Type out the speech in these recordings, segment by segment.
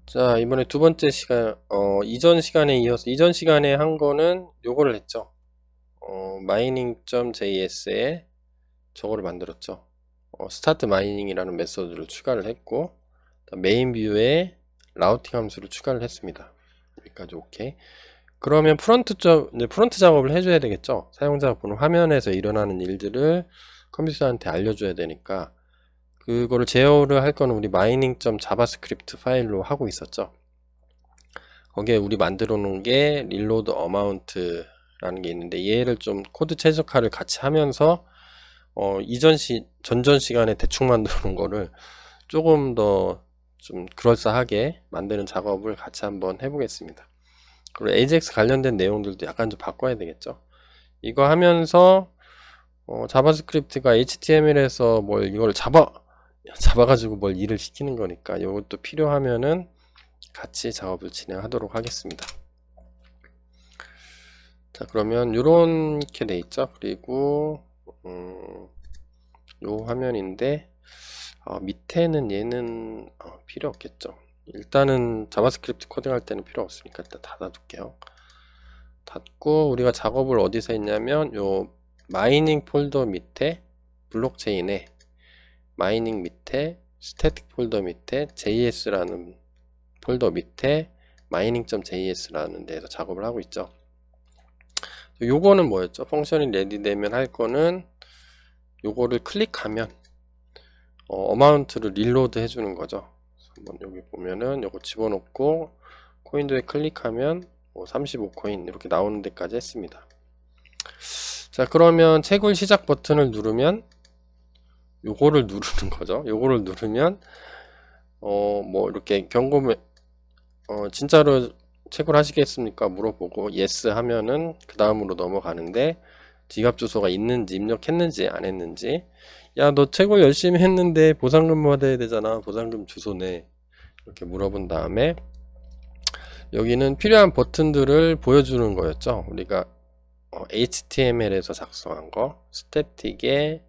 자, 이번에 두 번째 시간, 이전 시간에 이어서, 이전 시간에 한 거는 요거를 했죠. mining.js에 저거를 만들었죠. 스타트 마이닝이라는 메소드를 추가를 했고, 메인 뷰에 라우팅 함수를 추가를 했습니다. 여기까지 오케이. 그러면 이제 프론트 작업을 해줘야 되겠죠. 사용자가 보는 화면에서 일어나는 일들을 컴퓨터한테 알려줘야 되니까, 그거를 제어를 할 거는 우리 mining.javascript 파일로 하고 있었죠. 거기에 우리 만들어 놓은 게 reload amount라는 게 있는데, 얘를 좀 코드 최적화를 같이 하면서 전전 시간에 대충 만들어 놓은 거를 조금 더 좀 그럴싸하게 만드는 작업을 같이 한번 해보겠습니다. 그리고 AJAX 관련된 내용들도 약간 좀 바꿔야 되겠죠. 이거 하면서 자바스크립트가 HTML에서 뭘 이걸 잡아가지고 뭘 일을 시키는 거니까 이것도 필요하면은 같이 작업을 진행하도록 하겠습니다. 자, 그러면 요렇게 돼 있죠. 그리고 요 화면인데 밑에는 얘는 필요 없겠죠. 일단은 자바스크립트 코딩할 때는 필요 없으니까 일단 닫아둘게요. 닫고 우리가 작업을 어디서 했냐면 요 마이닝 폴더 밑에 블록체인에 마이닝 밑에 스태틱 폴더 밑에 JS라는 폴더 밑에 mining.js라는 데에서 작업을 하고 있죠. 요거는 뭐였죠? 펑션이 레디 되면 할 거는 요거를 클릭하면 어마운트를 릴로드 해주는 거죠. 한번 여기 보면은 요거 집어넣고 코인도에 클릭하면 35코인 이렇게 나오는 데까지 했습니다. 자, 그러면 채굴 시작 버튼을 누르면 요거를 누르는 거죠. 요거를 누르면 뭐 이렇게 경고 진짜로 채굴 하시겠습니까? 물어보고 yes 하면은 그 다음으로 넘어가는데, 지갑 주소가 있는지 입력했는지 안 했는지, 야 너 채굴 열심히 했는데 보상금 받아야 되잖아, 보상금 주소네, 이렇게 물어본 다음에 여기는 필요한 버튼들을 보여주는 거였죠. 우리가 HTML에서 작성한 거 스태틱에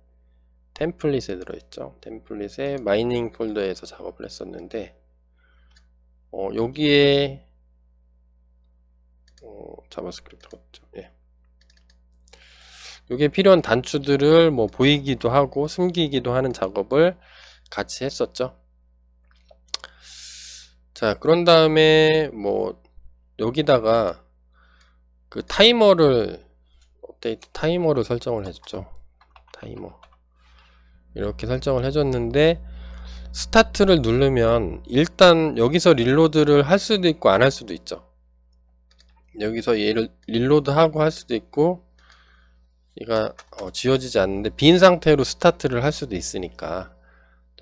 템플릿에 들어있죠. 템플릿에 마이닝 폴더에서 작업을 했었는데 여기에 자바스크립트가 없죠. 예. 여기에 필요한 단추들을 뭐 보이기도 하고 숨기기도 하는 작업을 같이 했었죠. 자, 그런 다음에 뭐 여기다가 그 업데이트 타이머를 설정을 해줬죠. 타이머 이렇게 설정을 해줬는데, 스타트를 누르면 일단 여기서 릴로드를 할 수도 있고 안 할 수도 있죠. 여기서 얘를 릴로드 하고 할 수도 있고, 얘가 지워지지 않는데 빈 상태로 스타트를 할 수도 있으니까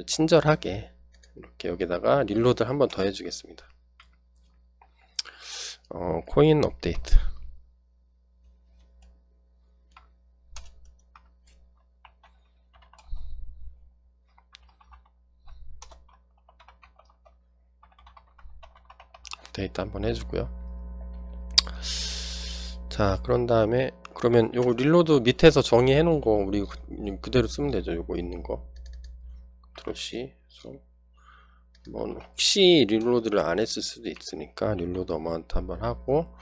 친절하게 이렇게 여기다가 릴로드를 한번 더 해주겠습니다. 코인 업데이트. 업데이트 한번 해주고요. 자, 그런 다음에 그러면 요거 릴로드 밑에서 정의해 놓은 거 우리 그대로 쓰면 되죠. 요거 있는 거 컨트롤 C. 뭐 혹시 릴로드를 안 했을 수도 있으니까 릴로드 어마운트 한번 하고,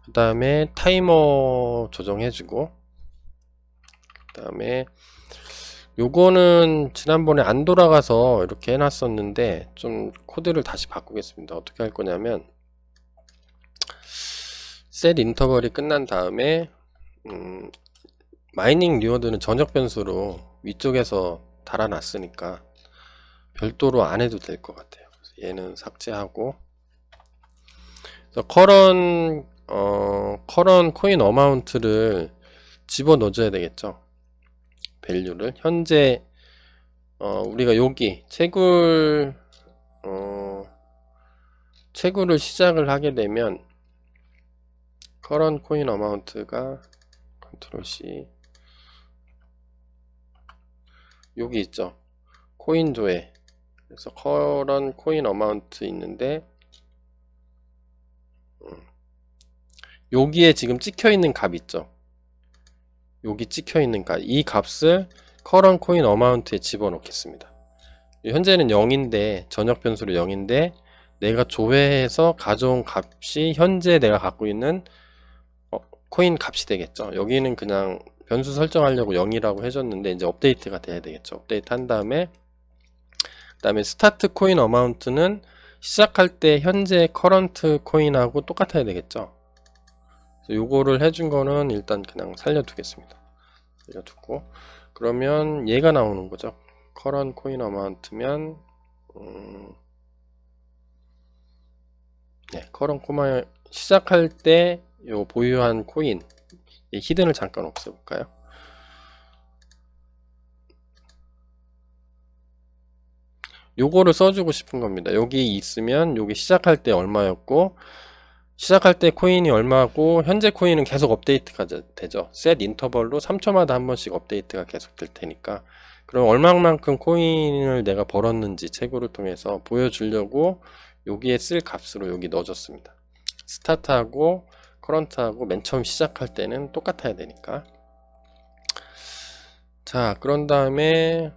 그 다음에 타이머 조정해주고, 그 다음에 요거는 지난번에 안 돌아가서 이렇게 해놨었는데 좀 코드를 다시 바꾸겠습니다. 어떻게 할 거냐면 셋 인터벌이 끝난 다음에 마이닝 리워드는 전역 변수로 위쪽에서 달아놨으니까 별도로 안 해도 될 것 같아요. 그래서 얘는 삭제하고, 커런 코인 어마운트를 집어넣어줘야 되겠죠. 밸류를 현재 우리가 여기 채굴을 시작을 하게 되면 커런 코인 어마운트가 컨트롤 C, 여기 있죠. 코인 조회. 그래서 커런 코인 어마운트 있는데 여기에 지금 찍혀 있는 값 있죠. 여기 찍혀 있는 값, 이 값을 커런 코인 어마운트에 집어넣겠습니다. 현재는 0인데 전역 변수로 0인데 내가 조회해서 가져온 값이 현재 내가 갖고 있는 코인 값이 되겠죠. 여기는 그냥 변수 설정하려고 0이라고 해줬는데 이제 업데이트가 돼야 되겠죠. 업데이트 한 다음에 그다음에 스타트 코인 어마운트는 시작할 때 현재 커런트 코인하고 똑같아야 되겠죠. 요거를 해준 거는 일단 그냥 살려두겠습니다. 살려두고 그러면 얘가 나오는 거죠. 커런 코인 어마운트면 네, 커런 코마 시작할 때 요 보유한 코인 히든을 잠깐 없애볼까요? 요거를 써주고 싶은 겁니다. 여기 있으면 여기 시작할 때 얼마였고 시작할 때 코인이 얼마고 현재 코인은 계속 업데이트가 되죠. 셋 인터벌로 3초마다 한 번씩 업데이트가 계속 될 테니까 그럼 얼마만큼 코인을 내가 벌었는지 채굴을 통해서 보여주려고 여기에 쓸 값으로 여기 넣어줬습니다. 스타트하고 커런트하고 맨 처음 시작할 때는 똑같아야 되니까. 자, 그런 다음에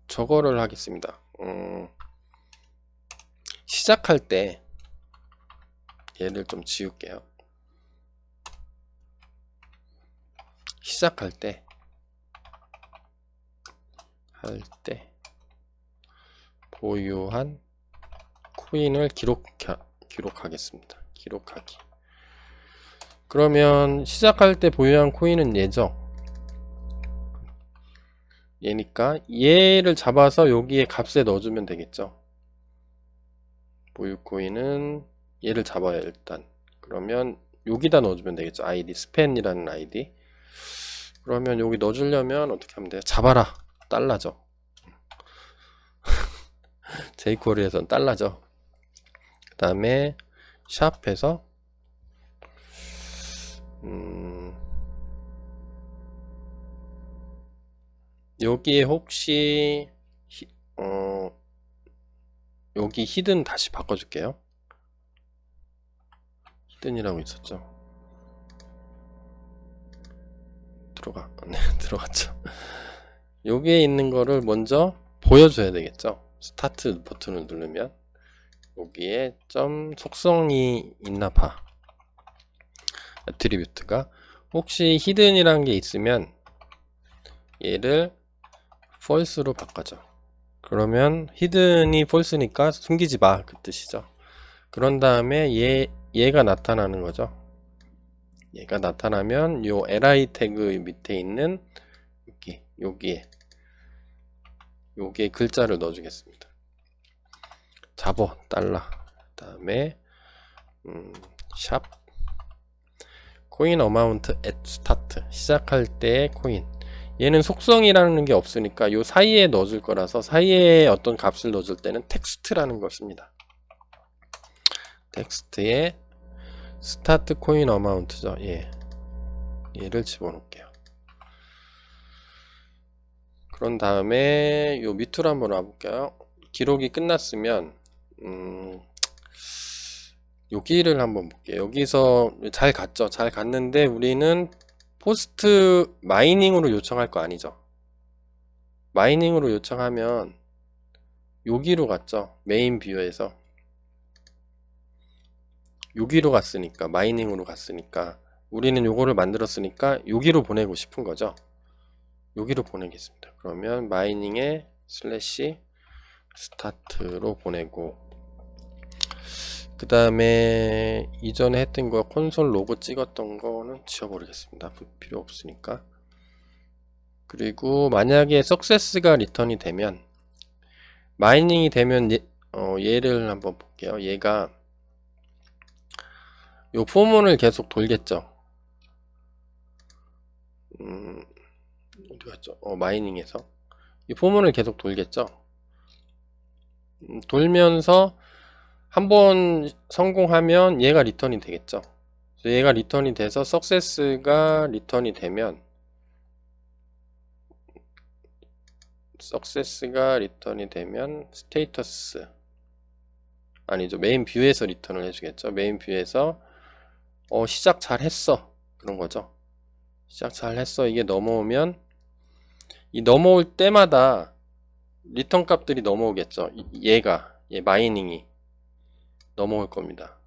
저거를 하겠습니다. 시작할 때 얘를 좀 지울게요. 시작할 때 보유한 코인을 기록하겠습니다. 기록하기. 그러면 시작할 때 보유한 코인은 얘죠. 얘니까 얘를 잡아서 여기에 값에 넣어주면 되겠죠. 보유 코인은 얘를 잡아요 일단. 그러면 여기다 넣어주면 되겠죠. 아이디 스펜이라는 아이디. 그러면 여기 넣어주려면 어떻게 하면 돼요? 잡아라 달러죠. jQuery에서는 달러죠. 그 다음에 샵에서 여기에 혹시 여기 히든 다시 바꿔줄게요. 히든이라고 있었죠. 네, 들어갔죠. 여기에 있는 거를 먼저 보여줘야 되겠죠. 스타트 버튼을 누르면 여기에 점 속성이 있나 봐. 애트리뷰트가 혹시 히든이라는 게 있으면 얘를 false로 바꿔줘. 그러면 히든이 false니까 숨기지 마 그 뜻이죠. 그런 다음에 얘가 나타나는 거죠. 얘가 나타나면 요 li 태그 밑에 있는 여기에 글자를 넣어주겠습니다. 잡어 달러. 그 다음에 샵 코인 어마운트 at start 시작할 때 코인. 얘는 속성이라는 게 없으니까 요 사이에 넣어줄 거라서 사이에 어떤 값을 넣어줄 때는 텍스트라는 걸 씁니다. 텍스트에 스타트 코인 어마운트죠. 얘를 집어넣을게요. 그런 다음에 요 밑으로 한번 와볼게요. 기록이 끝났으면 여기를 한번 볼게요. 여기서 잘 갔죠. 잘 갔는데 우리는 포스트 마이닝으로 요청할 거 아니죠. 마이닝으로 요청하면 여기로 갔죠. 메인 뷰에서 여기로 갔으니까 마이닝으로 갔으니까 우리는 요거를 만들었으니까 여기로 보내고 싶은 거죠. 여기로 보내겠습니다. 그러면 마이닝에 슬래시 스타트로 보내고 그 다음에 이전에 했던 거 콘솔 로고 찍었던 거는 지워버리겠습니다. 필요 없으니까. 그리고 만약에 석세스가 리턴이 되면 마이닝이 되면 얘를 한번 볼게요. 얘가 요 포문을 계속 돌겠죠. 어디 갔죠? 마이닝에서 이 포문을 계속 돌겠죠. 돌면서 한번 성공하면 얘가 리턴이 되겠죠. 얘가 리턴이 돼서 석세스가 리턴이 되면 스테이터스 아니죠. 메인 뷰에서 리턴을 해주겠죠. 메인 뷰에서 시작 잘 했어 그런 거죠. 시작 잘 했어. 이게 넘어오면 이 넘어올 때마다 리턴 값들이 넘어오겠죠. 얘 마이닝이 넘어올 겁니다.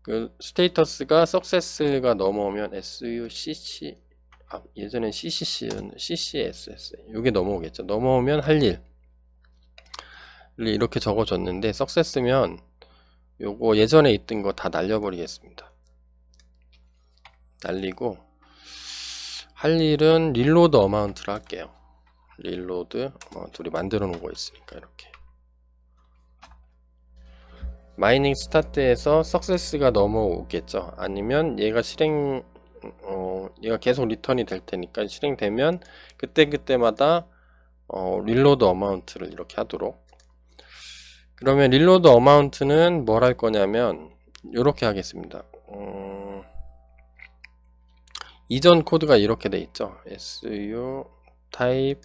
그 스테이터스가 석세스가 넘어오면 SUCC, 예전엔 CCC였는데 CCSS 이게 넘어오겠죠. 넘어오면 할 일을 이렇게 적어줬는데 석세스면 요거 예전에 있던 거 다 날려버리겠습니다. 날리고 할 일은 릴로드 어마운트를 할게요. 릴로드 어마운트 우리 만들어 놓은 거 있으니까 이렇게 마이닝 스타트에서 석세스가 넘어오겠죠. 아니면 얘가 얘가 계속 리턴이 될 테니까 실행되면 그때마다 릴로드 어마운트를 이렇게 하도록. 그러면 릴로드 어마운트는 뭘 할 거냐면 이렇게 하겠습니다. 이전 코드가 이렇게 돼 있죠. su 타입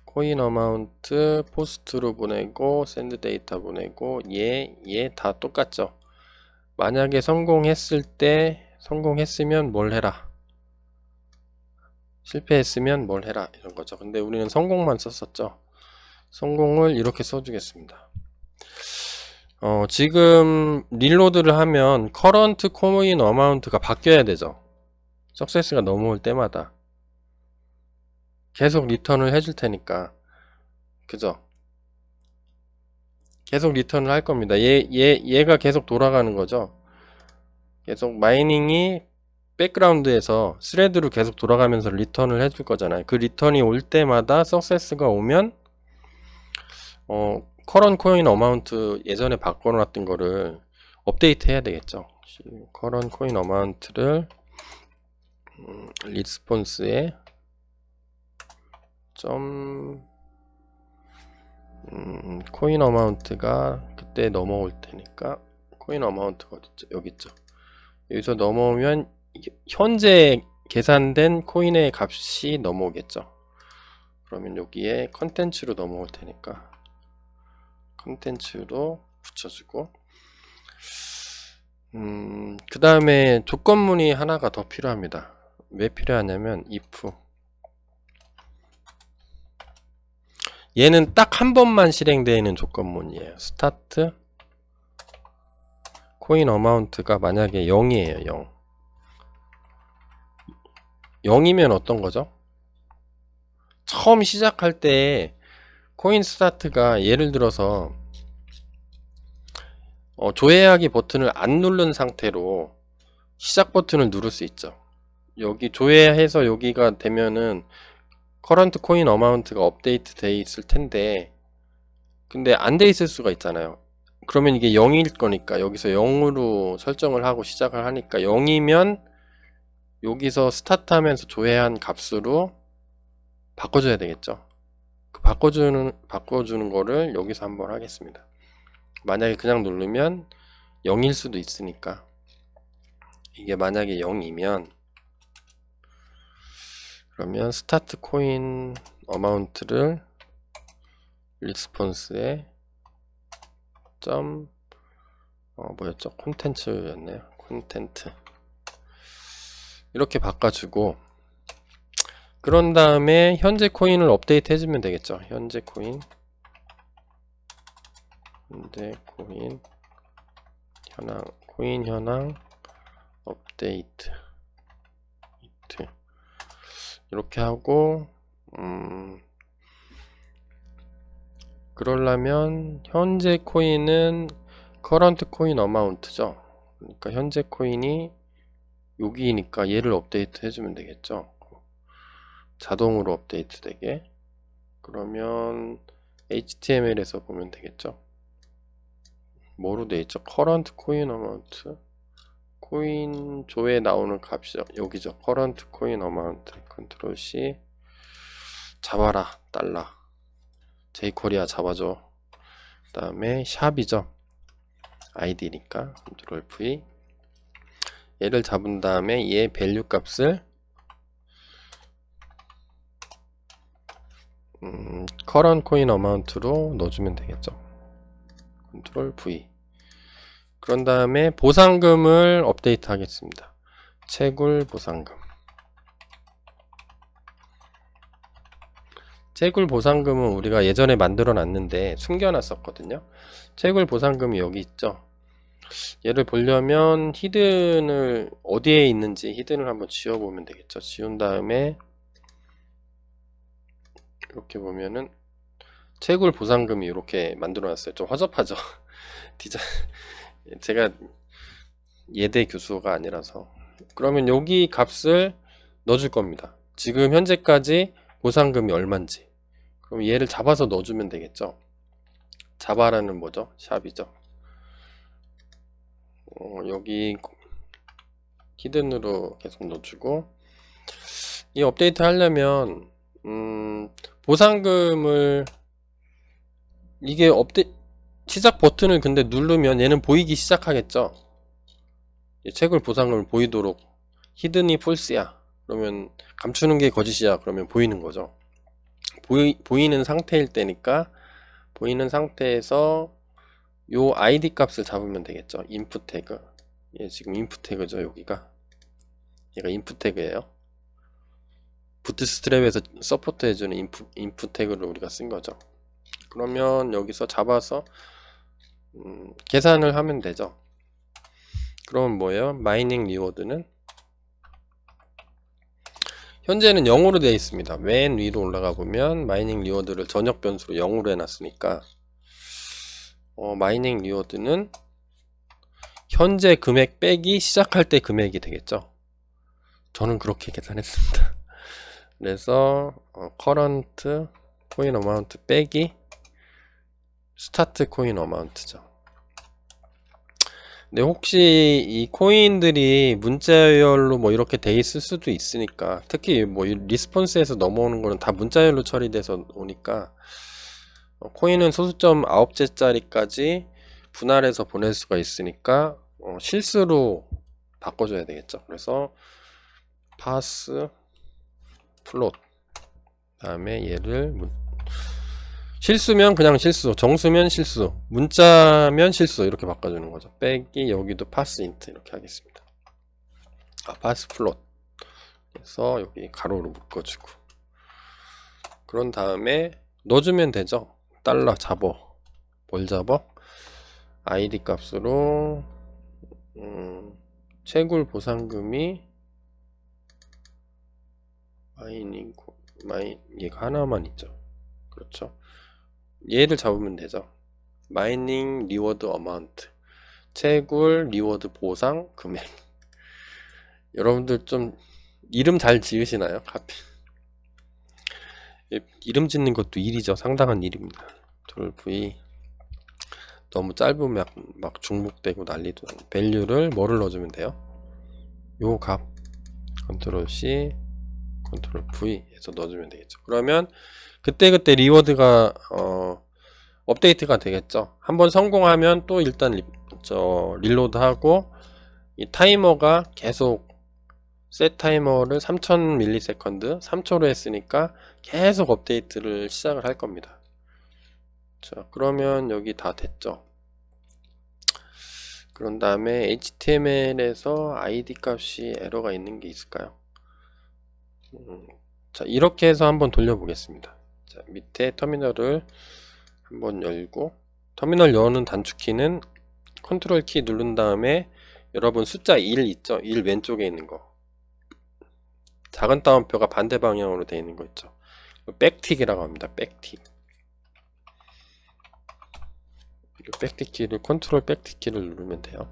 코인 어마운트 포스트로 보내고 샌드 데이터 보내고 얘 다 똑같죠. 만약에 성공했으면 뭘 해라, 실패했으면 뭘 해라 이런 거죠. 근데 우리는 성공만 썼었죠. 성공을 이렇게 써주겠습니다. 지금 릴로드를 하면 커런트 코인 어마운트가 바뀌어야 되죠. 석세스가 넘어올 때마다 계속 리턴을 해줄 테니까, 그죠? 계속 리턴을 할 겁니다. 얘가 계속 돌아가는 거죠. 계속 마이닝이 백그라운드에서 스레드로 계속 돌아가면서 리턴을 해줄 거잖아요. 그 리턴이 올 때마다 석세스가 오면 커런 코인 어마운트 예전에 바꿔놨던 거를 업데이트 해야 되겠죠. 커런 코인 어마운트를 리스폰스에 코인 어마운트가 그때 넘어올 테니까 코인 어마운트가 어딨죠? 여기 있죠. 여기서 넘어오면 현재 계산된 코인의 값이 넘어오겠죠. 그러면 여기에 컨텐츠로 넘어올 테니까 컨텐츠로 붙여주고, 그 다음에 조건문이 하나가 더 필요합니다. 왜 필요하냐면 if 얘는 딱 한 번만 실행되어 있는 조건문이에요. 스타트 코인 어마운트가 만약에 0이에요. 0 0이면 어떤 거죠? 처음 시작할 때 코인 스타트가 예를 들어서 조회하기 버튼을 안 누른 상태로 시작 버튼을 누를 수 있죠. 여기 조회해서 여기가 되면은 커런트 코인 어마운트가 업데이트 돼 있을 텐데, 근데 안 돼 있을 수가 있잖아요. 그러면 이게 0일 거니까 여기서 0으로 설정을 하고 시작을 하니까 0이면 여기서 스타트 하면서 조회한 값으로 바꿔줘야 되겠죠. 그 바꿔주는 거를 여기서 한번 하겠습니다. 만약에 그냥 누르면 0일 수도 있으니까, 이게 만약에 0이면 그러면 스타트 코인 어마운트를 리스폰스에 뭐였죠? 콘텐츠였네요. 콘텐트 이렇게 바꿔주고, 그런 다음에 현재 코인을 업데이트 해주면 되겠죠. 현재 코인 현황 업데이트 이렇게 하고, 그러려면 현재 코인은 커런트 코인 어마운트죠. 그러니까 현재 코인이 여기니까 얘를 업데이트 해주면 되겠죠. 자동으로 업데이트 되게. 그러면 HTML에서 보면 되겠죠. 뭐로 되어 있죠? 커런트 코인 어마운트, 코인 조에 나오는 값이죠. 여기죠. 커런트 코인 어마운트. 컨트롤 C 잡아라 달러 제이코리아 잡아줘. 그 다음에 샵이죠. 아이디니까 컨트롤 V. 얘를 잡은 다음에 얘 밸류 값을 커런 코인 어마운트로 넣어주면 되겠죠. 컨트롤 V. 그런 다음에 보상금을 업데이트 하겠습니다. 채굴 보상금. 채굴 보상금은 우리가 예전에 만들어 놨는데 숨겨 놨었거든요. 채굴 보상금이 여기 있죠. 얘를 보려면 히든을 어디에 있는지 히든을 한번 지워 보면 되겠죠. 지운 다음에 이렇게 보면은 채굴 보상금이 이렇게 만들어 놨어요. 좀 허접하죠. 디자인 제가 예대 교수가 아니라서. 그러면 여기 값을 넣어줄 겁니다. 지금 현재까지 보상금이 얼만지. 그럼 얘를 잡아서 넣어주면 되겠죠. 자바라는 뭐죠? 샵이죠. 여기 히든으로 계속 넣어주고, 이 업데이트 하려면 보상금을 이게 시작 버튼을 근데 누르면 얘는 보이기 시작하겠죠. 채굴 보상금을 보이도록 히든이 폴스야 그러면 감추는 게 거짓이야 그러면 보이는 거죠. 보이는 상태일 때니까 보이는 상태에서 요 id 값을 잡으면 되겠죠. 인풋 태그. 얘 지금 인풋 태그죠. 여기가 얘가 인풋 태그예요. 부트스트랩에서 서포트 해주는 인풋 태그를 우리가 쓴 거죠. 그러면 여기서 잡아서 계산을 하면 되죠. 그럼 뭐예요? 마이닝 리워드는 현재는 0으로 되어 있습니다. 맨 위로 올라가 보면 마이닝 리워드를 전역 변수로 0으로 해놨으니까 마이닝 리워드는 현재 금액 빼기 시작할 때 금액이 되겠죠. 저는 그렇게 계산했습니다. 그래서 current 코인 어마운트 빼기 스타트 코인 어마운트죠. 근데 혹시 이 코인들이 문자열로 뭐 이렇게 돼 있을 수도 있으니까, 특히 뭐 리스폰스에서 넘어오는 거는 다 문자열로 처리돼서 오니까 코인은 소수점 9개짜리까지 분할해서 보낼 수가 있으니까 실수로 바꿔줘야 되겠죠. 그래서 pass float 다음에 얘를 실수면 그냥 실수, 정수면 실수, 문자면 실수 이렇게 바꿔주는 거죠. 빼기 여기도 pass int 이렇게 하겠습니다. pass float 그래서 여기 가로로 묶어주고, 그런 다음에 넣어주면 되죠. 달러 잡어, 뭘 잡어? id 값으로 채굴 보상금이 얘가 하나만 있죠. 그렇죠. 얘를 잡으면 되죠. 마이닝 리워드 어마운트, 채굴 리워드 보상 금액. 여러분들 좀 이름 잘 지으시나요? 이름 짓는 것도 일이죠. 상당한 일입니다. v 너무 짧으면 막 중복되고 난리도. 밸류를 뭐를 넣어주면 돼요? 요 값 컨트롤 C 컨트롤 V 해서 넣어주면 되겠죠. 그러면 그때그때 리워드가 업데이트가 되겠죠. 한번 성공하면 또 일단 릴로드 하고, 이 타이머가 계속 셋 타이머를 3000ms 3초로 했으니까 계속 업데이트를 시작을 할 겁니다. 자, 그러면 여기 다 됐죠. 그런 다음에 HTML에서 id 값이 에러가 있는 게 있을까요? 자, 이렇게 해서 한번 돌려보겠습니다. 자, 밑에 터미널을 한번 열고, 터미널 여는 단축키는 컨트롤 키 누른 다음에 여러분 숫자 1 있죠? 1 왼쪽에 있는 거, 작은 따옴표가 반대 방향으로 되어 있는 거 있죠? 백틱이라고 합니다. 백틱. 백틱 키를 컨트롤 백틱 키를 누르면 돼요.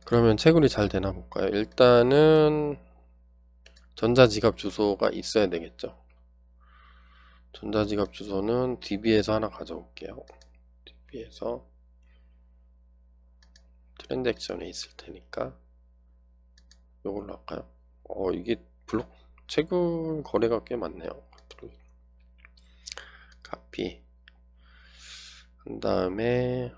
그러면 채굴이 잘 되나 볼까요? 일단은 전자지갑 주소가 있어야 되겠죠. 전자지갑 주소는 DB에서 하나 가져올게요. DB에서 트랜잭션에 있을 테니까 이걸로 할까요? 이게 블록 채굴 거래가 꽤 많네요. 카피 한 다음에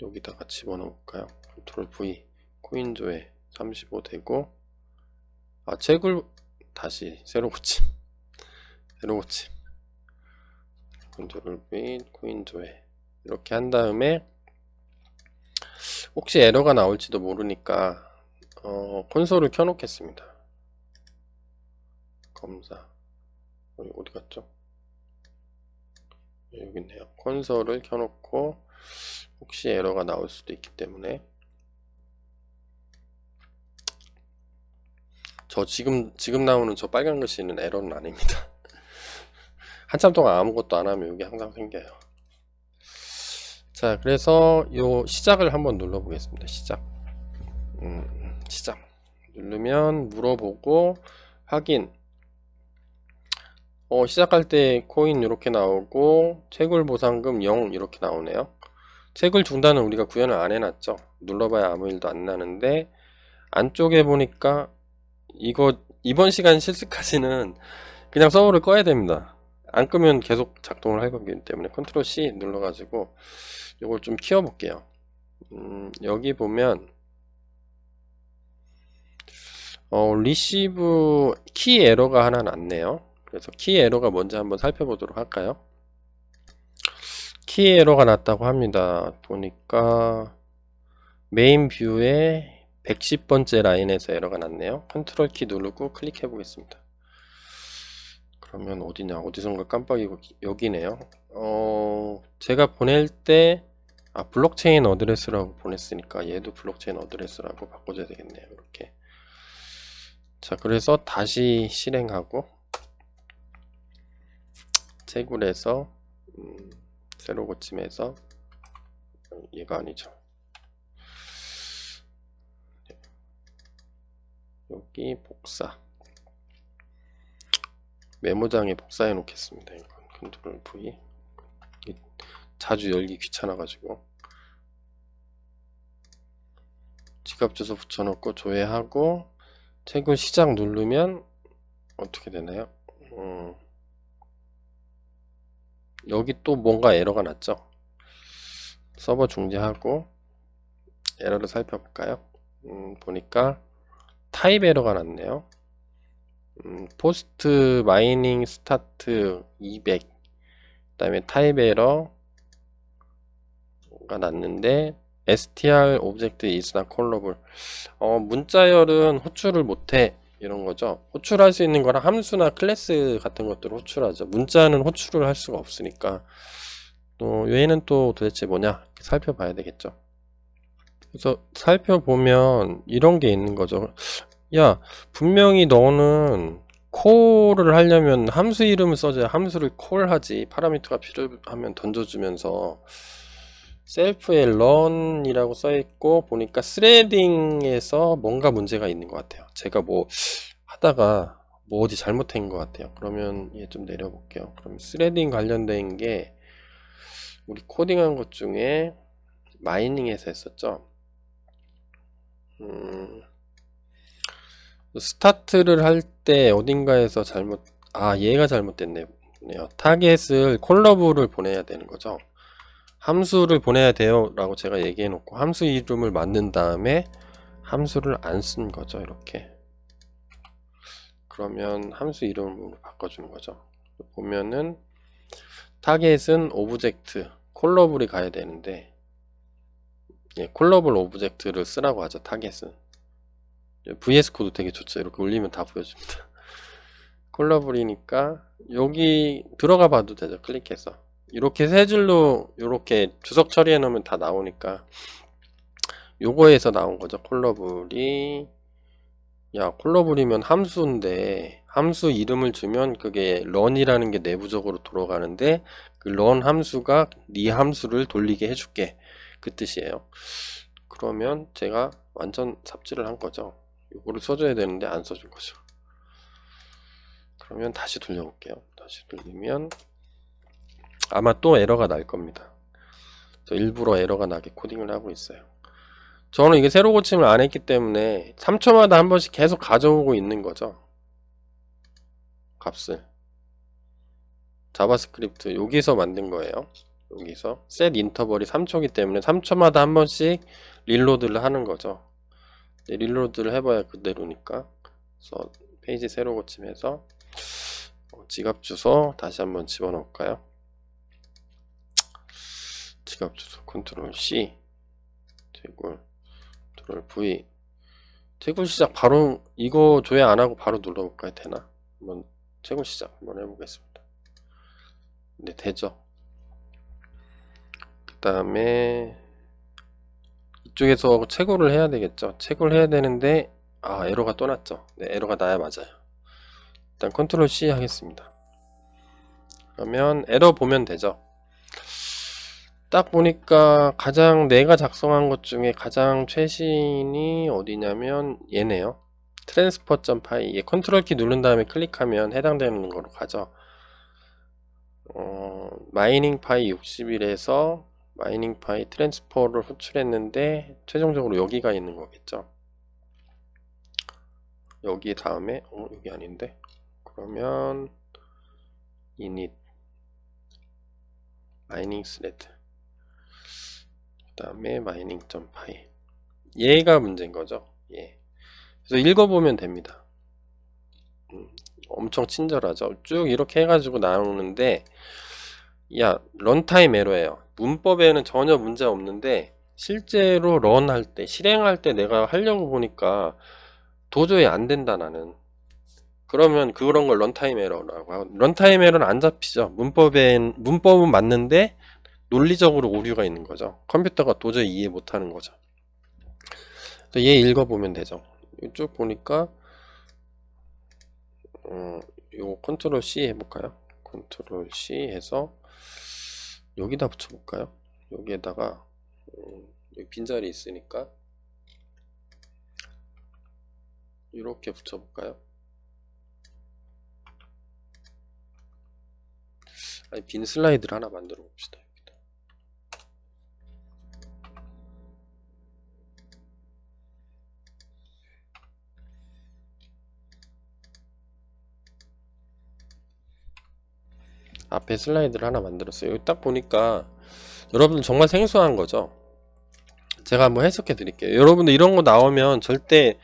여기다가 집어넣을까요? 컨트롤 V 코인 조회 35 되고, 채굴 다시 새로 고침 컨트롤 V 코인 조회 이렇게 한 다음에, 혹시 에러가 나올지도 모르니까 콘솔을 켜놓겠습니다. 검사 어디 갔죠? 여기 있네요. 콘솔을 켜놓고 혹시 에러가 나올 수도 있기 때문에 저 지금 나오는 저 빨간 글씨는 에러는 아닙니다. 한참 동안 아무것도 안 하면 여기 항상 생겨요. 자, 그래서 요 시작을 한번 눌러 보겠습니다. 시작. 시작 누르면 물어보고 확인. 시작할 때 코인 이렇게 나오고 채굴 보상금 0 이렇게 나오네요. 채굴 중단은 우리가 구현을 안 해놨죠. 눌러봐야 아무 일도 안 나는데 안쪽에 보니까 이거 이번 시간 실습까지는 그냥 서버를 꺼야 됩니다. 안 끄면 계속 작동을 할 거기 때문에 컨트롤 C 눌러가지고 이걸 좀 키워볼게요. 여기 보면 리시브 키 에러가 하나 났네요. 그래서 키 에러가 뭔지 한번 살펴보도록 할까요? 키 에러가 났다고 합니다. 보니까 메인 뷰에 110번째 라인에서 에러가 났네요. 컨트롤 키 누르고 클릭해 보겠습니다. 그러면 어디냐, 어디선가 깜빡이고 여기네요. 제가 보낼 때 블록체인 어드레스라고 보냈으니까 얘도 블록체인 어드레스라고 바꿔줘야 되겠네요. 이렇게. 자, 그래서 다시 실행하고 채굴해서 새로 고침해서 얘가 아니죠. 여기 복사, 메모장에 복사해 놓겠습니다. 이건 컨트롤 V. 자주 열기 귀찮아 가지고 지갑 주소 붙여놓고 조회하고 채굴 시작 누르면 어떻게 되나요? 여기 또 뭔가 에러가 났죠. 서버 중지하고 에러를 살펴볼까요? 보니까 타입 에러가 났네요. 포스트 마이닝 스타트 200, 그 다음에 타입 에러가 났는데 str 오브젝트 is not callable. 문자열은 호출을 못해 이런 거죠. 호출할 수 있는 거랑 함수나 클래스 같은 것들을 호출하죠. 문자는 호출을 할 수가 없으니까 또 얘는 또 도대체 뭐냐 살펴봐야 되겠죠. 그래서 살펴보면 이런 게 있는 거죠. 야, 분명히 너는 콜을 하려면 함수 이름을 써줘야 함수를 콜하지. 파라미터가 필요하면 던져주면서 셀프에 run이라고 써있고 보니까 스레딩에서 뭔가 문제가 있는 것 같아요. 제가 뭐 하다가 뭐 어디 잘못된 것 같아요. 그러면 얘 좀 내려볼게요. 그럼 스레딩 관련된 게 우리 코딩한 것 중에 마이닝에서 했었죠. 스타트를 할 때 어딘가에서 얘가 잘못됐네요. 타겟을 콜러브를 보내야 되는 거죠. 함수를 보내야 돼요 라고 제가 얘기해 놓고 함수 이름을 만든 다음에 함수를 안 쓴 거죠. 이렇게. 그러면 함수 이름으로 바꿔주는 거죠. 보면은 타겟은 오브젝트 콜러블이 가야 되는데 콜러블 오브젝트를 쓰라고 하죠. 타겟은 VS 코드 되게 좋죠. 이렇게 올리면 다 보여줍니다. 콜러블이니까 여기 들어가 봐도 되죠. 클릭해서 이렇게 세 줄로 이렇게 주석 처리해 놓으면 다 나오니까 요거에서 나온 거죠. 콜러블이 콜러블이면 함수인데 함수 이름을 주면 그게 run이라는 게 내부적으로 돌아가는데 그 run 함수가 네 함수를 돌리게 해줄게 그 뜻이에요. 그러면 제가 완전 삽질을 한 거죠. 이거를 써줘야 되는데 안 써준 거죠. 그러면 다시 돌려볼게요. 다시 돌리면 아마 또 에러가 날 겁니다. 저 일부러 에러가 나게 코딩을 하고 있어요. 저는 이게 새로 고침을 안 했기 때문에 3초마다 한 번씩 계속 가져오고 있는 거죠. 값을 자바스크립트 여기서 만든 거예요. 여기서 set 인터벌이 3초이기 때문에 3초마다 한 번씩 릴로드를 하는 거죠. 릴로드를 해봐야 그대로니까. 그래서 페이지 새로 고침해서 지갑 주소 다시 한번 집어넣을까요? 지갑 주소 컨트롤 C 채굴 컨트롤 V 채굴 시작 바로 이거 조회 안하고 바로 눌러볼까요? 되나? 한번 채굴 시작 한번 해보겠습니다. 네, 되죠. 그 다음에 이쪽에서 채굴을 해야 되겠죠. 채굴을 해야 되는데 에러가 또 났죠. 네, 에러가 나야 맞아요. 일단 컨트롤 C 하겠습니다. 그러면 에러 보면 되죠. 딱 보니까 가장 내가 작성한 것 중에 가장 최신이 어디냐면 얘네요. transfer.py. 컨트롤 키 누른 다음에 클릭하면 해당되는 거로 가죠. 마이닝 파이 60일에서 마이닝 파이 트랜스퍼를 호출했는데 최종적으로 여기가 있는 거겠죠. 여기 다음에 여기 아닌데, 그러면 init 마이닝 스레드 그 다음에 mining.py 얘가 문제인 거죠. 예. 그래서 읽어보면 됩니다. 엄청 친절하죠. 쭉 이렇게 해가지고 나오는데, 야, 런타임 에러예요. 문법에는 전혀 문제 없는데 실제로 런할 때, 실행할 때 내가 하려고 보니까 도저히 안 된다 나는. 그러면 그런 걸 런타임 에러라고 하고, 런타임 에러는 안 잡히죠. 문법은 맞는데 논리적으로 오류가 있는 거죠. 컴퓨터가 도저히 이해 못하는 거죠. 얘 읽어보면 되죠. 쭉 보니까 요 컨트롤 C 해볼까요? 컨트롤 C 해서 여기다 붙여볼까요? 여기에다가 여기 빈자리 있으니까 이렇게 붙여볼까요? 아니, 빈 슬라이드를 하나 만들어 봅시다. 앞에 슬라이드를 하나 만들었어요. 여기 딱 보니까 여러분들 정말 생소한 거죠. 제가 한번 해석해 드릴게요. 여러분들 이런 거 나오면 절대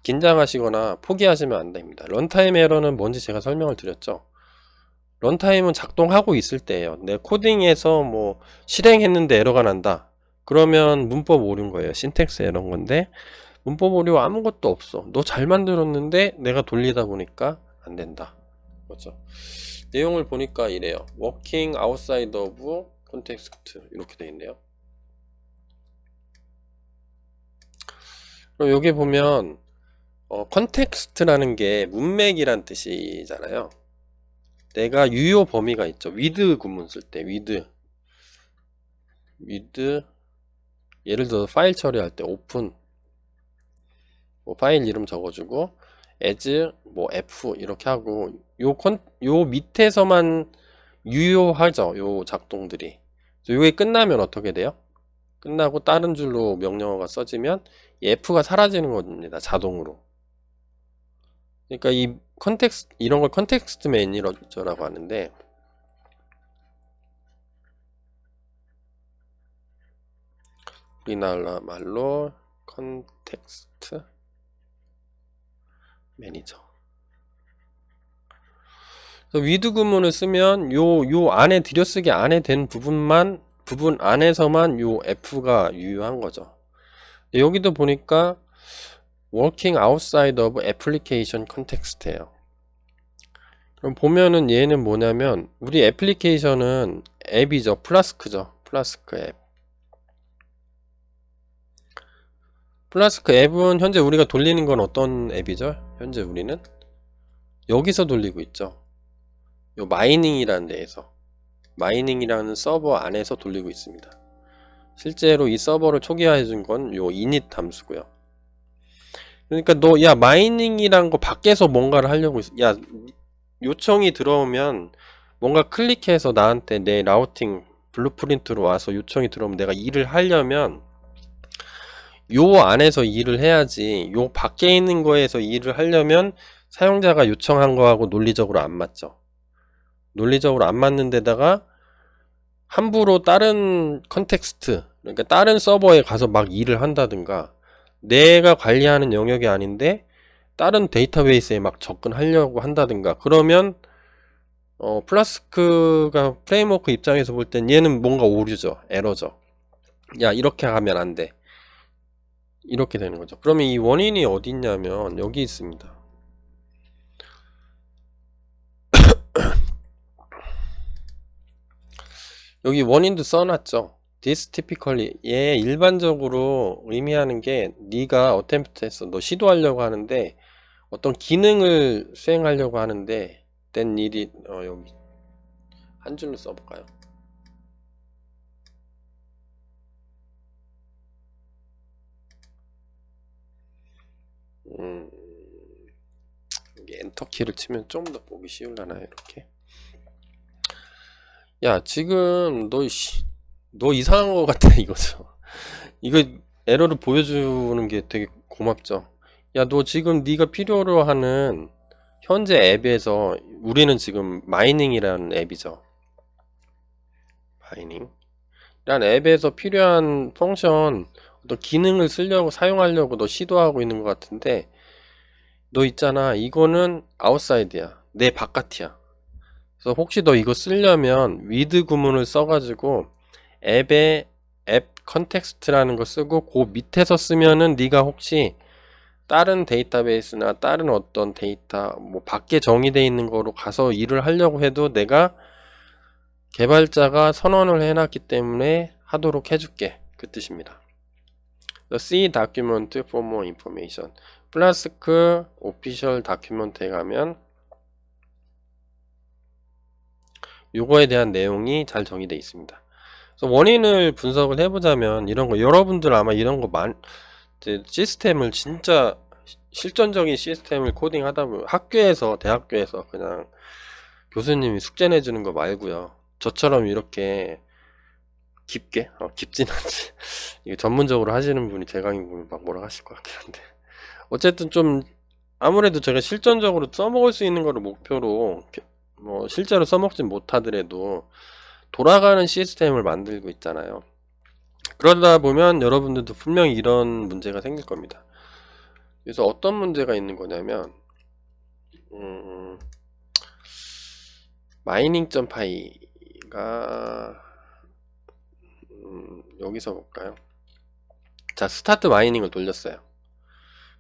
긴장하시거나 포기하시면 안 됩니다. 런타임 에러는 뭔지 제가 설명을 드렸죠. 런타임은 작동하고 있을 때예요. 내 코딩에서 뭐 실행했는데 에러가 난다. 그러면 문법 오류인 거예요. 신텍스 에러인 건데, 문법 오류 아무것도 없어. 너 잘 만들었는데 내가 돌리다 보니까 안 된다. 그렇죠? 내용을 보니까 이래요. working outside of context 이렇게 되어 있네요. 그럼 여기 보면 컨텍스트라는 게 문맥이란 뜻이잖아요. 내가 유효 범위가 있죠. with 구문 쓸 때 with 예를 들어서 파일 처리할 때 open 뭐 파일 이름 적어주고 as 뭐 f 이렇게 하고 요 밑에서만 유효하죠. 요 작동들이. 요게 끝나면 어떻게 돼요? 끝나고 다른 줄로 명령어가 써지면 이 f가 사라지는 겁니다. 자동으로. 그러니까 이 컨텍스트, 이런 걸 컨텍스트 매니저라고 하는데, 우리나라 말로 컨텍스트 매니저. 위드 구문을 쓰면 요 안에 들여쓰기 안에 된 부분 안에서만 요 F가 유효한 거죠. 여기도 보니까 working outside of application context예요. 그럼 보면은 얘는 뭐냐면, 우리 애플리케이션은 앱이죠. 플라스크죠. 플라스크 앱. 플라스크 앱은 현재 우리가 돌리는 건 어떤 앱이죠? 현재 우리는 여기서 돌리고 있죠. 요 마이닝이라는 데에서, 마이닝이라는 서버 안에서 돌리고 있습니다. 실제로 이 서버를 초기화해 준 건 요 init 함수고요. 그러니까 너 야 마이닝이란 거 밖에서 뭔가를 하려고 야 요청이 들어오면 뭔가 클릭해서 나한테 내 라우팅 블루프린트로 와서 요청이 들어오면 내가 일을 하려면 요 안에서 일을 해야지, 요 밖에 있는 거에서 일을 하려면 사용자가 요청한 거하고 논리적으로 안 맞죠. 논리적으로 안 맞는 데다가 함부로 다른 컨텍스트, 그러니까 다른 서버에 가서 막 일을 한다든가, 내가 관리하는 영역이 아닌데 다른 데이터베이스에 막 접근하려고 한다든가, 그러면 플라스크가 프레임워크 입장에서 볼 땐 얘는 뭔가 오류죠. 에러죠. 야 이렇게 하면 안 돼. 이렇게 되는 거죠. 그러면 이 원인이 어디 있냐면 여기 있습니다. 여기 원인도 써놨죠. This typically 얘 일반적으로 의미하는 게 네가 attempt 했어. 너 시도하려고 하는데 어떤 기능을 수행하려고 하는데 then needed 여기 한 줄로 써볼까요? 여기 엔터 키를 치면 좀 더 보기 쉬울라나요? 이렇게. 야, 지금 너 이상한 거 같아 이거죠. 이거 에러를 보여주는 게 되게 고맙죠. 야, 너 지금 네가 필요로 하는 현재 앱에서 우리는 지금 마이닝이라는 앱이죠. 마이닝. 이란 앱에서 필요한 펑션, 어떤 기능을 쓰려고 사용하려고 너 시도하고 있는 것 같은데 너 있잖아. 이거는 아웃사이드야. 내 바깥이야. 그래서 혹시 너 이거 쓰려면 with 구문을 써가지고 앱에 앱 컨텍스트라는 거 쓰고 그 밑에서 쓰면은 네가 혹시 다른 데이터베이스나 다른 어떤 데이터 뭐 밖에 정의되어 있는 거로 가서 일을 하려고 해도 내가 개발자가 선언을 해놨기 때문에 하도록 해줄게. 그 뜻입니다. See document for more information. 플라스크 오피셜 다큐멘트에 가면 요거에 대한 내용이 잘 정의되어 있습니다. 그래서 원인을 분석을 해보자면 이런 거 여러분들 아마 이런 거 이제 시스템을 진짜 실전적인 시스템을 코딩하다 보면 학교에서 대학교에서 그냥 교수님이 숙제 내주는 거 말고요. 저처럼 이렇게 깊게 깊진 않지. 이게 전문적으로 하시는 분이 제 강의 보면 막 뭐라 하실 것 같긴 한데 어쨌든 좀 아무래도 제가 실전적으로 써먹을 수 있는 거를 목표로 뭐 실제로 써먹진 못하더라도 돌아가는 시스템을 만들고 있잖아요. 그러다 보면 여러분들도 분명히 이런 문제가 생길 겁니다. 그래서 어떤 문제가 있는 거냐면 마이닝.py가 여기서 볼까요? 자, 스타트 마이닝을 돌렸어요.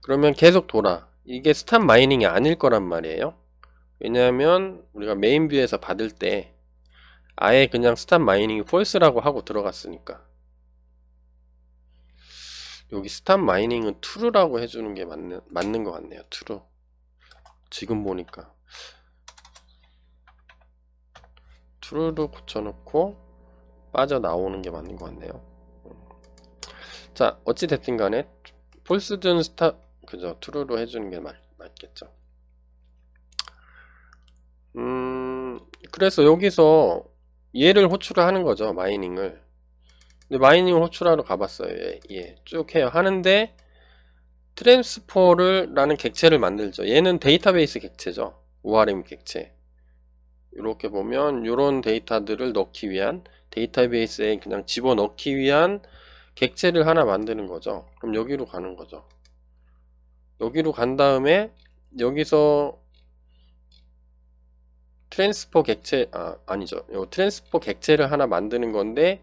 그러면 계속 돌아. 이게 스타트 마이닝이 아닐 거란 말이에요. 왜냐하면 우리가 메인 뷰에서 받을 때 아예 그냥 스타트 마이닝이 false라고 하고 들어갔으니까. 여기 스타트 마이닝은 true라고 해주는 게 맞는 것 같네요. true. 지금 보니까 true로 고쳐놓고 빠져나오는 게 맞는 것 같네요. 자, 어찌됐든 간에 false든 그죠, true로 해주는 게 맞겠죠. 그래서 여기서 얘를 호출을 하는 거죠. 마이닝을. 근데 마이닝을 호출하러 가봤어요. 예, 쭉 해요. 하는데 트랜스포를 라는 객체를 만들죠. 얘는 데이터베이스 객체죠. ORM 객체. 이렇게 보면 이런 데이터들을 넣기 위한 데이터베이스에 그냥 집어넣기 위한 객체를 하나 만드는 거죠. 그럼 여기로 가는 거죠. 여기로 간 다음에 여기서 트랜스포 객체 아니죠. 요 트랜스포 객체를 하나 만드는 건데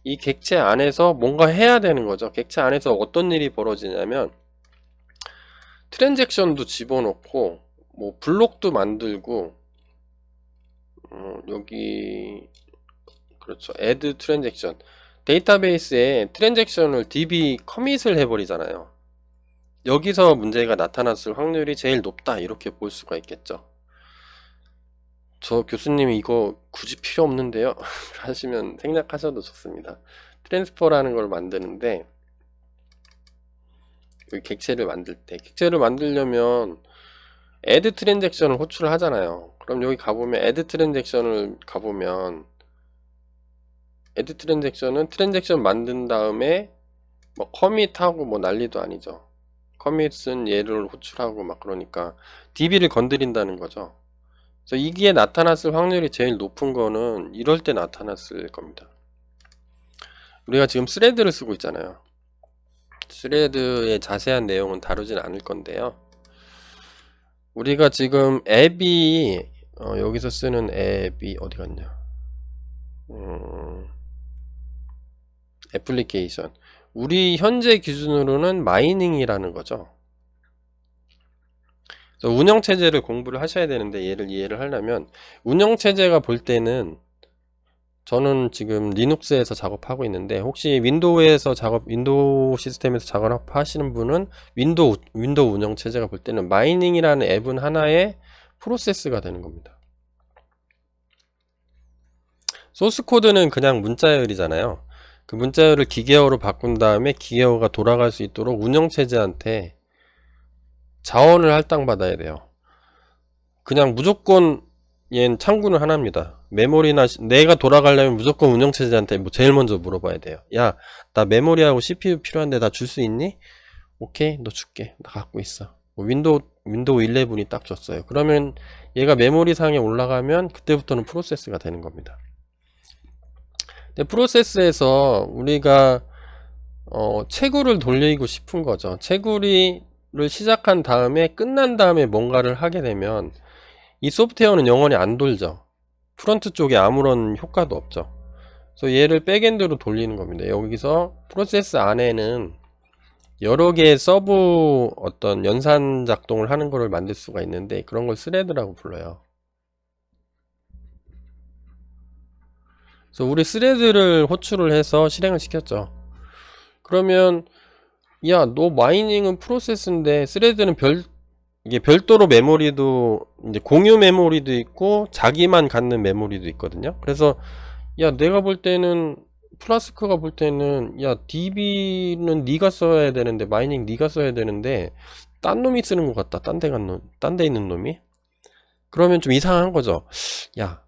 이 객체 안에서 뭔가 해야 되는 거죠. 객체 안에서 어떤 일이 벌어지냐면 트랜잭션도 집어넣고 뭐 블록도 만들고 여기 그렇죠. add 트랜잭션 데이터베이스에 트랜잭션을 db 커밋을 해버리잖아요. 여기서 문제가 나타났을 확률이 제일 높다 이렇게 볼 수가 있겠죠. 저 교수님이 이거 굳이 필요 없는데요 하시면 생략하셔도 좋습니다. 트랜스퍼라는 걸 만드는데 여기 객체를 만들 때 객체를 만들려면 add 트랜잭션을 호출을 하잖아요. 그럼 여기 가보면 add 트랜잭션을 가보면 add 트랜잭션은 트랜잭션 만든 다음에 뭐 커밋하고 뭐 난리도 아니죠. 커밋은 얘를 호출하고 막 그러니까 db를 건드린다는 거죠. 그래서 이게 나타났을 확률이 제일 높은 거는 이럴 때 나타났을 겁니다. 우리가 지금 스레드를 쓰고 있잖아요. 스레드의 자세한 내용은 다루진 않을 건데요. 우리가 지금 앱이 여기서 쓰는 앱이 어디 갔냐? 애플리케이션. 우리 현재 기준으로는 마이닝이라는 거죠. 운영체제를 공부를 하셔야 되는데 얘를 이해를 하려면 운영체제가 볼 때는 저는 지금 리눅스에서 작업하고 있는데, 혹시 윈도우 시스템에서 작업하시는 분은 윈도우 운영체제가 볼 때는 마이닝이라는 앱은 하나의 프로세스가 되는 겁니다. 소스 코드는 그냥 문자열이잖아요. 그 문자열을 기계어로 바꾼 다음에 기계어가 돌아갈 수 있도록 운영체제한테 자원을 할당받아야 돼요. 그냥 무조건 얘는 창구는 하나입니다. 메모리나 내가 돌아가려면 무조건 운영체제한테 뭐 제일 먼저 물어봐야 돼요. 야, 나 메모리하고 CPU 필요한데 나 줄 수 있니? 오케이, 너 줄게. 나 갖고 있어. 뭐 윈도우 11이 딱 줬어요. 그러면 얘가 메모리 상에 올라가면 그때부터는 프로세스가 되는 겁니다. 근데 프로세스에서 우리가 채굴을 돌리고 싶은 거죠. 채굴을 시작한 다음에 끝난 다음에 뭔가를 하게 되면 이 소프트웨어는 영원히 안 돌죠. 프론트 쪽에 아무런 효과도 없죠. 그래서 얘를 백엔드로 돌리는 겁니다. 여기서 프로세스 안에는 여러 개의 서브 어떤 연산 작동을 하는 거를 만들 수가 있는데, 그런 걸 스레드라고 불러요. 그래서 우리 스레드를 호출을 해서 실행을 시켰죠. 그러면 야, 너 마이닝은 프로세스인데 스레드는 이게 별도로 메모리도 이제 공유 메모리도 있고 자기만 갖는 메모리도 있거든요. 그래서 야, 내가 볼 때는 플라스크가 볼 때는 야, DB는 네가 써야 되는데, 마이닝 네가 써야 되는데 딴 놈이 쓰는 것 같다. 딴 데 있는 놈이. 그러면 좀 이상한 거죠. 야,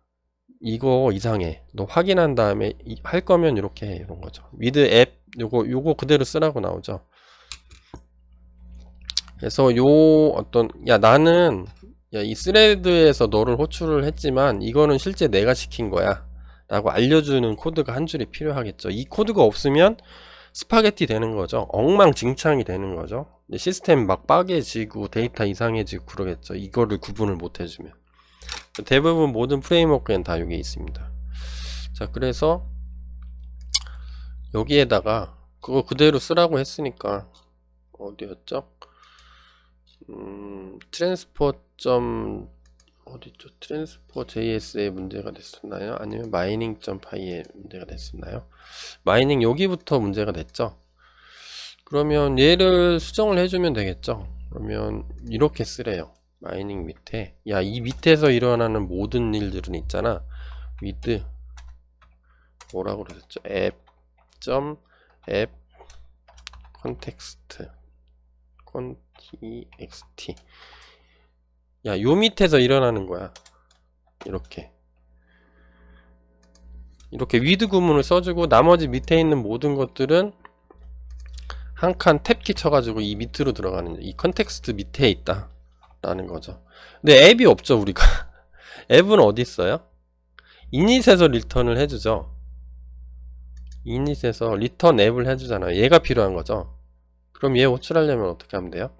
이거 이상해. 너 확인한 다음에 할 거면 이렇게 해. 이런 거죠. 위드 앱 요거 그대로 쓰라고 나오죠. 그래서 나는 이 스레드에서 너를 호출을 했지만 이거는 실제 내가 시킨 거야 라고 알려주는 코드가 한 줄이 필요하겠죠. 이 코드가 없으면 스파게티 되는 거죠. 엉망진창이 되는 거죠. 시스템 막 빠개지고 데이터 이상해지고 그러겠죠. 이거를 구분을 못 해주면. 대부분 모든 프레임워크엔 다 이게 있습니다. 자, 그래서 여기에다가 그거 그대로 쓰라고 했으니까 어디였죠? 어디죠? 트랜스포 JS에 문제가 됐었나요? 아니면 마이닝.py에 문제가 됐었나요? 마이닝 여기부터 문제가 됐죠? 그러면 얘를 수정을 해주면 되겠죠? 그러면 이렇게 쓰래요. 마이닝 밑에. 야, 이 밑에서 일어나는 모든 일들은 있잖아. with 뭐라고 그랬죠? 앱 컨텍스트 context. 야, 요 밑에서 일어나는 거야. 이렇게 위드 구문을 써주고 나머지 밑에 있는 모든 것들은 한 칸 탭키 쳐가지고 이 밑으로 들어가는, 이 컨텍스트 밑에 있다 라는 거죠. 근데 앱이 없죠. 우리가 앱은 어디 있어요? 이닛에서 리턴을 해주죠. 이닛에서 리턴 앱을 해주잖아요. 얘가 필요한 거죠. 그럼 얘 호출하려면 어떻게 하면 돼요?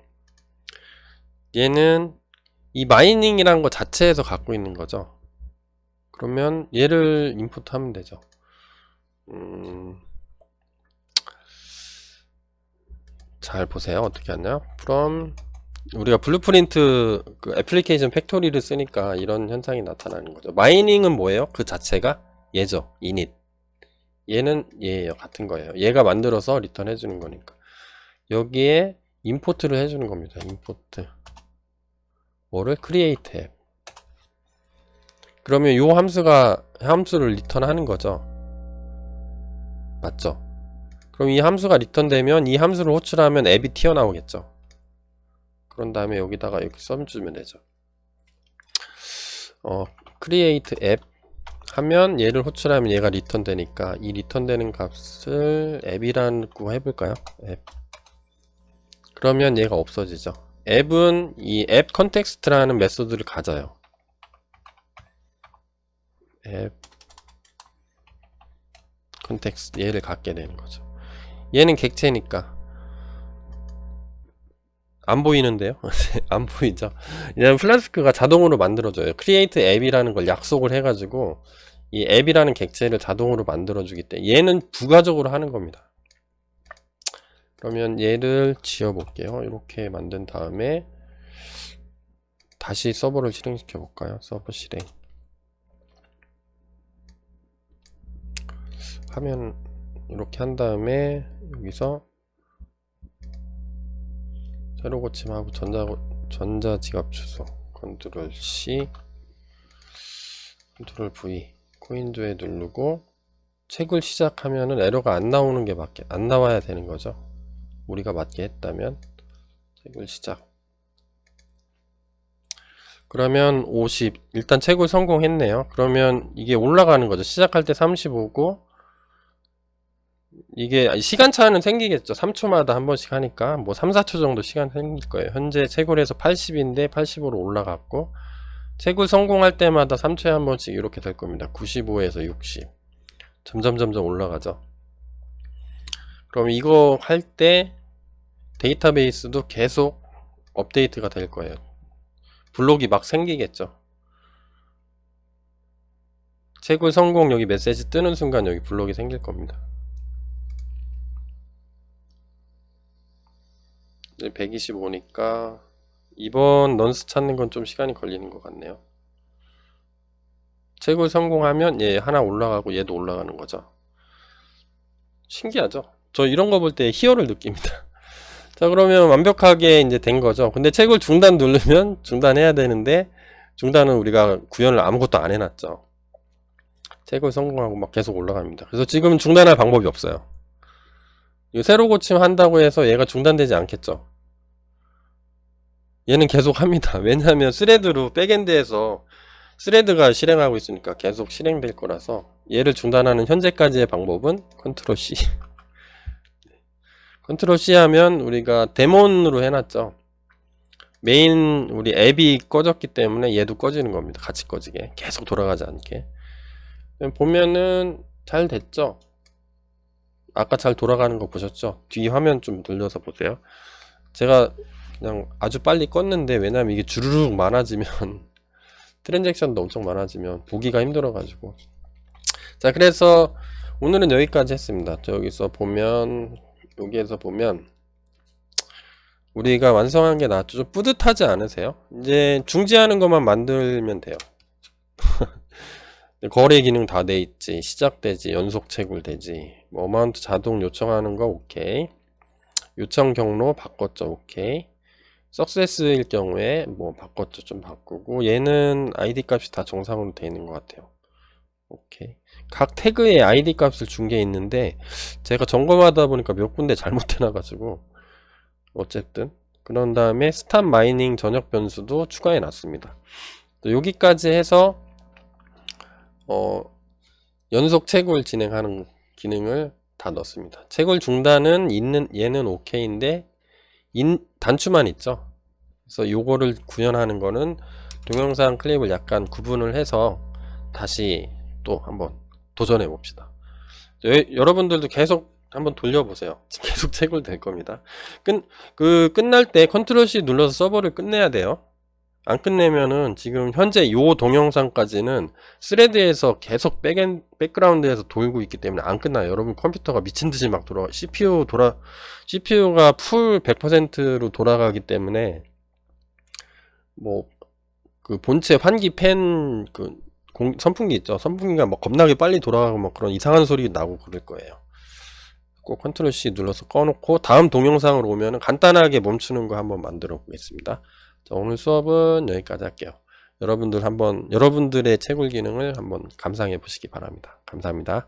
얘는 이 마이닝이라는 거 자체에서 갖고 있는 거죠. 그러면 얘를 임포트하면 되죠. 잘 보세요. 어떻게 하냐? from 우리가 블루프린트 그 애플리케이션 팩토리를 쓰니까 이런 현상이 나타나는 거죠. 마이닝은 뭐예요? 그 자체가 얘죠. init. 얘는 얘예요. 같은 거예요. 얘가 만들어서 리턴 해주는 거니까. 여기에 임포트를 해주는 겁니다. 임포트 뭐를? create 앱. 그러면 요 함수를 리턴하는 거죠. 맞죠? 그럼 이 함수가 리턴되면 이 함수를 호출하면 앱이 튀어나오겠죠. 그런 다음에 여기다가 이렇게 써주면 되죠. create 앱 하면 얘를 호출하면 얘가 리턴되니까 이 리턴되는 값을 앱이라고 해볼까요? 앱. 그러면 얘가 없어지죠. 앱은 이 앱 컨텍스트라는 메소드를 가져요. 앱 컨텍스트 얘를 갖게 되는 거죠. 얘는 객체니까 안 보이는데요? 안 보이죠? 얘는 플라스크가 자동으로 만들어줘요. create 앱이라는 걸 약속을 해가지고 이 앱이라는 객체를 자동으로 만들어주기 때문에 얘는 부가적으로 하는 겁니다. 그러면 얘를 지어볼게요. 이렇게 만든 다음에 다시 서버를 실행시켜 볼까요? 서버 실행. 화면 이렇게 한 다음에 여기서 새로 고침하고 전자지갑 주소 컨트롤 C 컨트롤 V 코인조에 누르고 책을 시작하면은 에러가 안 나오는 게 안 나와야 되는 거죠. 우리가 맞게 했다면 책을 시작. 그러면 50 일단 책을 성공했네요. 그러면 이게 올라가는 거죠. 시작할 때 35고 이게 시간차는 생기겠죠. 3초마다 한 번씩 하니까 뭐 3, 4초 정도 시간 생길 거예요. 현재 채굴에서 80인데 80으로 올라갔고 채굴 성공할 때마다 3초에 한 번씩 이렇게 될 겁니다. 95에서 60 점점 올라가죠. 그럼 이거 할 때 데이터베이스도 계속 업데이트가 될 거예요. 블록이 막 생기겠죠. 채굴 성공 여기 메시지 뜨는 순간 여기 블록이 생길 겁니다. 125니까 이번 넌스 찾는 건 좀 시간이 걸리는 것 같네요. 채굴 성공하면 얘 하나 올라가고 얘도 올라가는 거죠. 신기하죠? 저 이런 거 볼 때 희열을 느낍니다. 자, 그러면 완벽하게 이제 된 거죠. 근데 채굴 중단 누르면 중단해야 되는데 중단은 우리가 구현을 아무것도 안 해놨죠. 채굴 성공하고 막 계속 올라갑니다. 그래서 지금은 중단할 방법이 없어요. 새로 고침 한다고 해서 얘가 중단되지 않겠죠. 얘는 계속 합니다. 왜냐하면 스레드로 백엔드에서 스레드가 실행하고 있으니까 계속 실행될 거라서 얘를 중단하는 현재까지의 방법은 컨트롤 C 컨트롤 C 하면 우리가 데몬으로 해놨죠. 메인 우리 앱이 꺼졌기 때문에 얘도 꺼지는 겁니다. 같이 꺼지게 계속 돌아가지 않게. 보면은 잘 됐죠. 아까 잘 돌아가는 거 보셨죠? 뒤 화면 좀 돌려서 보세요. 제가 그냥 아주 빨리 껐는데 왜냐면 이게 주르륵 많아지면 트랜잭션도 엄청 많아지면 보기가 힘들어 가지고. 자, 그래서 오늘은 여기까지 했습니다. 저기서 보면 여기에서 보면 우리가 완성한 게 나왔죠. 좀 뿌듯하지 않으세요? 이제 중지하는 것만 만들면 돼요. 거래 기능 다 돼 있지, 시작되지, 연속 채굴되지, 뭐 어마운트 자동 요청하는 거 오케이, 요청 경로 바꿨죠, 오케이, 석세스일 경우에 뭐 바꿨죠, 좀 바꾸고, 얘는 아이디 값이 다 정상으로 돼 있는 것 같아요. 오케이. 각 태그에 아이디 값을 준 게 있는데 제가 점검하다 보니까 몇 군데 잘못해 놔가지고 어쨌든 그런 다음에 스탑 마이닝 전역 변수도 추가해 놨습니다. 여기까지 해서 연속 채굴 진행하는 기능을 다 넣었습니다. 채굴 중단은 얘는 오케이인데 단추만 있죠. 그래서 요거를 구현하는 거는 동영상 클립을 약간 구분을 해서 다시 또 한번 도전해 봅시다. 여러분들도 계속 한번 돌려보세요. 계속 채굴 될 겁니다. 끝날 때 컨트롤 C 눌러서 서버를 끝내야 돼요. 안 끝내면은 지금 현재 요 동영상까지는 스레드에서 계속 백그라운드에서 돌고 있기 때문에 안 끝나요. 여러분 컴퓨터가 미친듯이 막 돌아가. CPU가 풀 100%로 돌아가기 때문에 뭐 그 본체 환기 팬 선풍기 있죠. 선풍기가 막 겁나게 빨리 돌아가고 막 그런 이상한 소리 나고 그럴 거예요. 꼭 컨트롤 C 눌러서 꺼놓고 다음 동영상으로 오면은 간단하게 멈추는 거 한번 만들어 보겠습니다. 자, 오늘 수업은 여기까지 할게요. 여러분들의 채굴 기능을 한번 감상해 보시기 바랍니다. 감사합니다.